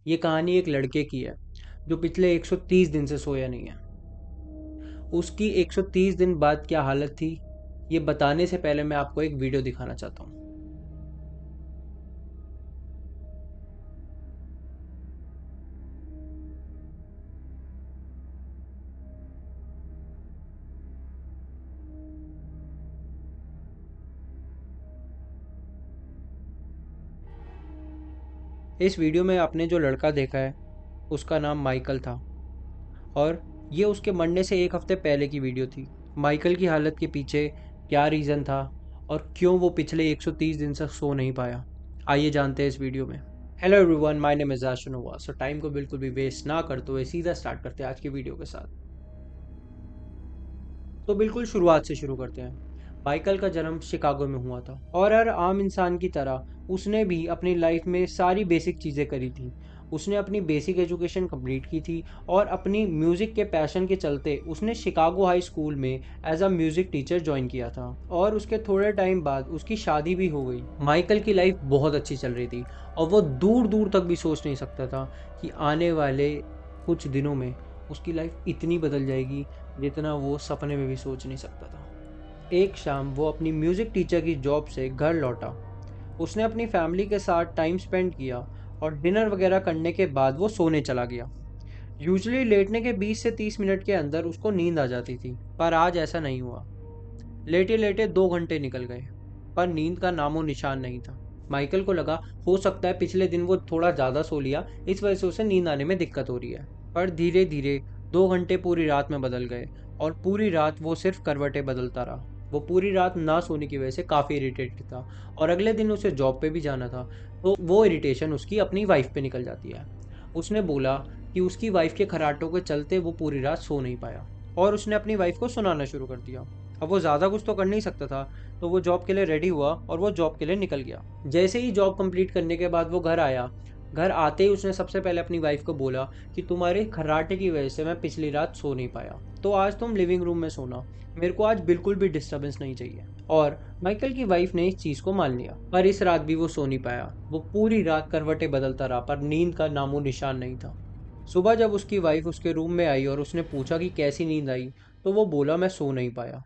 ये कहानी एक लड़के की है जो पिछले 130 दिन से सोया नहीं है। उसकी 130 दिन बाद क्या हालत थी, ये बताने से पहले मैं आपको एक वीडियो दिखाना चाहता हूँ। इस वीडियो में आपने जो लड़का देखा है, उसका नाम माइकल था और ये उसके मरने से एक हफ्ते पहले की वीडियो थी। माइकल की हालत के पीछे क्या रीज़न था और क्यों वो पिछले 130 दिन से सो नहीं पाया, आइए जानते हैं इस वीडियो में। Hello everyone, my name is Ashnuwa. So time को बिल्कुल भी वेस्ट ना करते हुए सीधा स्टार्ट करते हैं आज की वीडियो के साथ। तो बिल्कुल शुरुआत से शुरू करते हैं। माइकल का जन्म शिकागो में हुआ था और हर आम इंसान की तरह उसने भी अपनी लाइफ में सारी बेसिक चीज़ें करी थी। उसने अपनी बेसिक एजुकेशन कंप्लीट की थी और अपनी म्यूज़िक के पैशन के चलते उसने शिकागो हाई स्कूल में as a music teacher join किया था और उसके थोड़े टाइम बाद उसकी शादी भी हो गई। माइकल की लाइफ बहुत अच्छी चल रही थी और वो दूर दूर तक भी सोच नहीं सकता था कि आने वाले कुछ दिनों में उसकी लाइफ इतनी बदल जाएगी जितना वो सपने में भी सोच नहीं सकता था। एक शाम वो अपनी म्यूज़िक टीचर की जॉब से घर लौटा। उसने अपनी फैमिली के साथ टाइम स्पेंड किया और डिनर वगैरह करने के बाद वो सोने चला गया। यूजुअली लेटने के 20 से 30 मिनट के अंदर उसको नींद आ जाती थी, पर आज ऐसा नहीं हुआ। लेटे लेटे 2 घंटे निकल गए, पर नींद का नामो निशान नहीं था। माइकल को लगा हो सकता है पिछले दिन वो थोड़ा ज़्यादा सो लिया, इस वजह से उसे नींद आने में दिक्कत हो रही है। पर धीरे धीरे 2 घंटे पूरी रात में बदल गए और पूरी रात वो सिर्फ करवटें बदलता रहा। वो पूरी रात ना सोने की वजह से काफ़ी इरिटेटेड था और अगले दिन उसे जॉब पे भी जाना था, तो वो इरिटेशन उसकी अपनी वाइफ पे निकल जाती है। उसने बोला कि उसकी वाइफ के खर्राटों के चलते वो पूरी रात सो नहीं पाया और उसने अपनी वाइफ को सुनाना शुरू कर दिया। अब वो ज़्यादा कुछ तो कर नहीं सकता था, तो वो जॉब के लिए रेडी हुआ और वो जॉब के लिए निकल गया। जैसे ही जॉब कंप्लीट करने के बाद वो घर आया, घर आते ही उसने सबसे पहले अपनी वाइफ को बोला कि तुम्हारे खर्राटे की वजह से मैं पिछली रात सो नहीं पाया, तो आज तुम लिविंग रूम में सोना, मेरे को आज बिल्कुल भी डिस्टर्बेंस नहीं चाहिए। और माइकल की वाइफ ने इस चीज़ को मान लिया, पर इस रात भी वो सो नहीं पाया। वो पूरी रात करवटें बदलता रहा, पर नींद का नामो निशान नहीं था। सुबह जब उसकी वाइफ उसके रूम में आई और उसने पूछा कि कैसी नींद आई, तो वो बोला मैं सो नहीं पाया।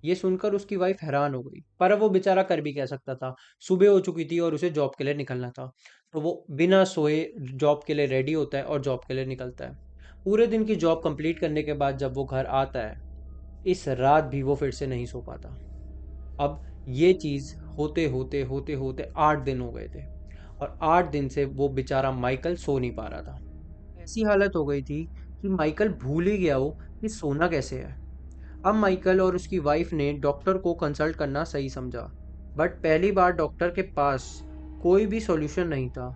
ये सुनकर उसकी वाइफ हैरान हो गई, पर अब वो बेचारा कर भी क्या सकता था। सुबह हो चुकी थी और उसे जॉब के लिए निकलना था, तो वो बिना सोए जॉब के लिए रेडी होता है और जॉब के लिए निकलता है। पूरे दिन की जॉब कंप्लीट करने के बाद जब वो घर आता है, इस रात भी वो फिर से नहीं सो पाता। अब ये चीज़ होते होते होते होते 8 दिन हो गए थे और 8 दिन से वो बेचारा माइकल सो नहीं पा रहा था। ऐसी हालत हो गई थी कि माइकल भूल ही गया हो कि सोना कैसे है। अब माइकल और उसकी वाइफ ने डॉक्टर को कंसल्ट करना सही समझा, बट पहली बार डॉक्टर के पास कोई भी सॉल्यूशन नहीं था।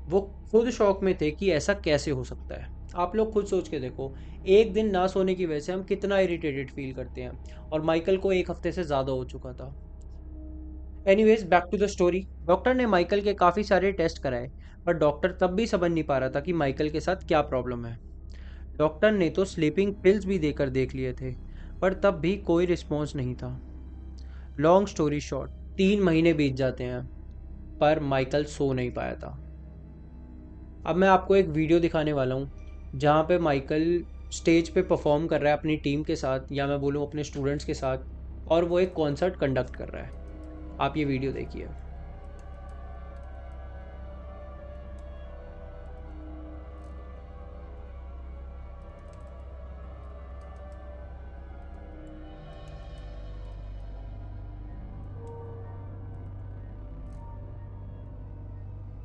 वो खुद शॉक में थे कि ऐसा कैसे हो सकता है। आप लोग खुद सोच के देखो, एक दिन ना सोने की वजह से हम कितना इरिटेटेड फील करते हैं और माइकल को एक हफ्ते से ज़्यादा हो चुका था। Anyways, back to the story. Doctor ने माइकल के काफ़ी सारे टेस्ट कराए, पर डॉक्टर तब भी समझ नहीं पा रहा था कि माइकल के साथ क्या प्रॉब्लम है। डॉक्टर ने तो स्लीपिंग पिल्स भी देकर देख लिए थे, पर तब भी कोई रिस्पॉन्स नहीं था। लॉन्ग स्टोरी शॉर्ट, 3 महीने बीत जाते हैं, पर माइकल सो नहीं पाया था। अब मैं आपको एक वीडियो दिखाने वाला हूँ जहाँ पे माइकल स्टेज पे परफॉर्म कर रहा है अपनी टीम के साथ, या मैं बोलूँ अपने स्टूडेंट्स के साथ, और वो एक कॉन्सर्ट कंडक्ट कर रहा है। आप ये वीडियो देखिए।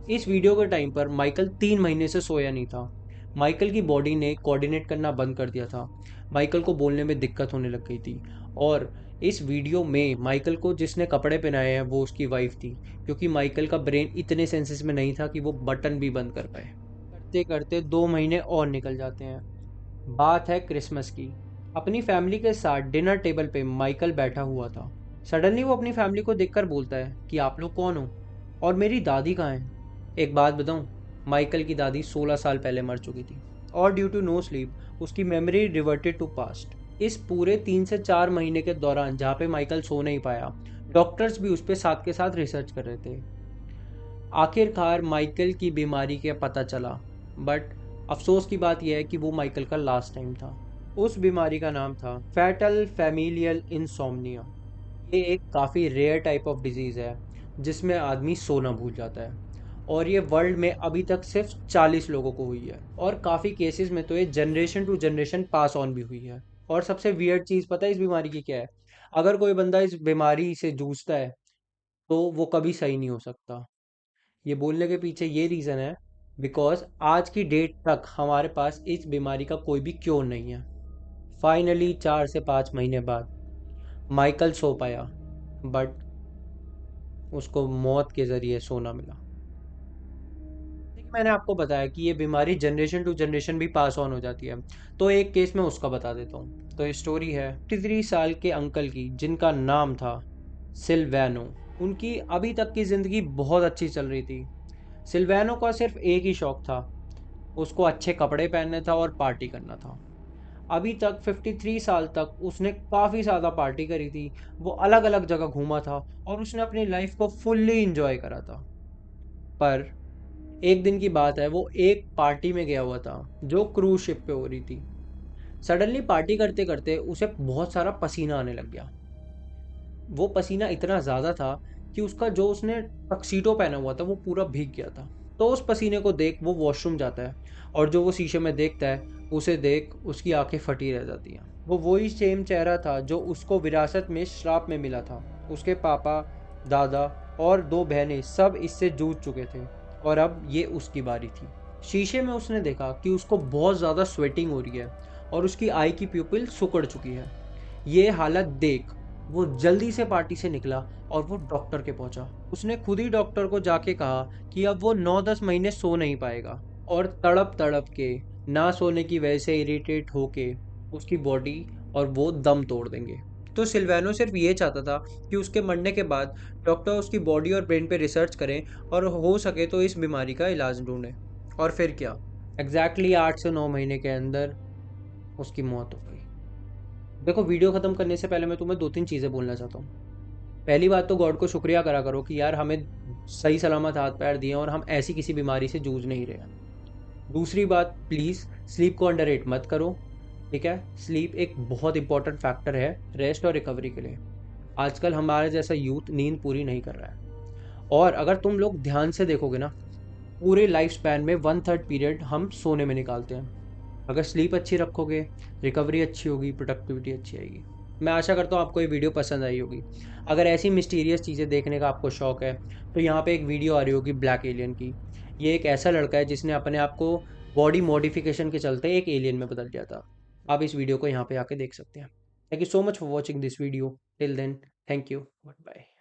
इस वीडियो के टाइम पर माइकल 3 महीने से सोया नहीं था। माइकल की बॉडी ने कोऑर्डिनेट करना बंद कर दिया था। माइकल को बोलने में दिक्कत होने लग गई थी। और इस वीडियो में माइकल को जिसने कपड़े पहनाए हैं वो उसकी वाइफ थी, क्योंकि माइकल का ब्रेन इतने सेंसेस में नहीं था कि वो बटन भी बंद कर पाए। करते करते 2 महीने और निकल जाते हैं। बात है क्रिसमस की। अपनी फैमिली के साथ डिनर टेबल पे माइकल बैठा हुआ था। सडनली वो अपनी फैमिली को देखकर बोलता है कि आप लोग कौन हो और मेरी दादी कहाँ है। एक बात बताऊं, माइकल की दादी 16 साल पहले मर चुकी थी और ड्यू टू नो स्लीप उसकी मेमोरी रिवर्टेड टू पास्ट। इस पूरे 3 से 4 महीने के दौरान जहाँ पे माइकल सो नहीं पाया, डॉक्टर्स भी उस पर साथ के साथ रिसर्च कर रहे थे। आखिरकार माइकल की बीमारी का पता चला। बट अफसोस की बात यह है कि वो माइकल का लास्ट टाइम था। उस बीमारी का नाम था फैटल फैमिलियल इंसोम्निया। ये एक काफ़ी रेयर टाइप ऑफ डिजीज़ है जिसमें आदमी सोना भूल जाता है, और ये वर्ल्ड में अभी तक सिर्फ 40 लोगों को हुई है, और काफ़ी केसेस में तो ये generation to generation pass on भी हुई है। और सबसे वियर्ड चीज़ पता है इस बीमारी की क्या है? अगर कोई बंदा इस बीमारी से जूझता है तो वो कभी सही नहीं हो सकता। ये बोलने के पीछे ये रीज़न है बिकॉज आज की डेट तक हमारे पास इस बीमारी का कोई भी क्योर नहीं है। फाइनली 4 से 5 महीने बाद माइकल सो पाया, बट उसको मौत के ज़रिए सोना मिला। देखिए, मैंने आपको बताया कि ये बीमारी जनरेशन टू जनरेशन भी पास ऑन हो जाती है, तो एक केस मैं उसका बता देता हूँ। तो ये स्टोरी है 53 साल के अंकल की, जिनका नाम था सिल्वेनो। उनकी अभी तक की ज़िंदगी बहुत अच्छी चल रही थी। सिल्वेनो का सिर्फ एक ही शौक था, उसको अच्छे कपड़े पहनना था और पार्टी करना था। अभी तक 53 साल तक उसने काफ़ी ज़्यादा पार्टी करी थी, वो अलग अलग जगह घूमा था, और उसने अपनी लाइफ को फुल्ली इंजॉय करा था। पर एक दिन की बात है, वो एक पार्टी में गया हुआ था जो क्रूज शिप पे हो रही थी। सडनली पार्टी करते करते उसे बहुत सारा पसीना आने लग गया। वो पसीना इतना ज़्यादा था कि उसका जो उसने टक्सीडो पहना हुआ था वो पूरा भीग गया था। तो उस पसीने को देख वो वॉशरूम जाता है, और जो वो शीशे में देखता है उसे देख उसकी आंखें फटी रह जाती हैं। वो वही सेम चेहरा था जो उसको विरासत में श्राप में मिला था। उसके पापा, दादा और 2 बहनें सब इससे जूझ चुके थे, और अब ये उसकी बारी थी। शीशे में उसने देखा कि उसको बहुत ज़्यादा स्वेटिंग हो रही है, और उसकी आई की प्यूपिल सिकुड़ चुकी है। ये हालत देख वो जल्दी से पार्टी से निकला और वो डॉक्टर के पहुंचा। उसने खुद ही डॉक्टर को जाके कहा कि अब वो 9-10 महीने सो नहीं पाएगा, और तड़प तड़प के, ना सोने की वजह से इरिटेट होके, उसकी बॉडी और वो दम तोड़ देंगे। तो सिल्वेनो सिर्फ ये चाहता था कि उसके मरने के बाद डॉक्टर उसकी बॉडी और ब्रेन पे रिसर्च करें, और हो सके तो इस बीमारी का इलाज ढूंढें। और फिर क्या, एग्जैक्टली 8 से 9 महीने के अंदर उसकी मौत हो गई। देखो, वीडियो ख़त्म करने से पहले मैं तुम्हें 2-3 चीज़ें बोलना चाहता हूँ। पहली बात तो गॉड को शुक्रिया करा करो कि यार हमें सही सलामत हाथ पैर दिए और हम ऐसी किसी बीमारी से जूझ नहीं रहे हैं। दूसरी बात, प्लीज़ स्लीप को अंडररेट मत करो, ठीक है? स्लीप एक बहुत इंपॉर्टेंट फैक्टर है रेस्ट और रिकवरी के लिए। आजकल हमारे जैसा यूथ नींद पूरी नहीं कर रहा है, और अगर तुम लोग ध्यान से देखोगे ना, पूरे लाइफ स्पैन में 1/3 पीरियड हम सोने में निकालते हैं। अगर स्लीप अच्छी रखोगे, रिकवरी अच्छी होगी, प्रोडक्टिविटी अच्छी आएगी। मैं आशा करता हूँ आपको ये वीडियो पसंद आई होगी। अगर ऐसी मिस्टीरियस चीज़ें देखने का आपको शौक है, तो यहाँ पे एक वीडियो आ रही होगी ब्लैक एलियन की। ये एक ऐसा लड़का है जिसने अपने आप को बॉडी मॉडिफिकेशन के चलते एक एलियन में बदल दिया था। आप इस वीडियो को यहाँ पे आके देख सकते हैं। Thank you so much for watching this video. Till then, thank you, good bye.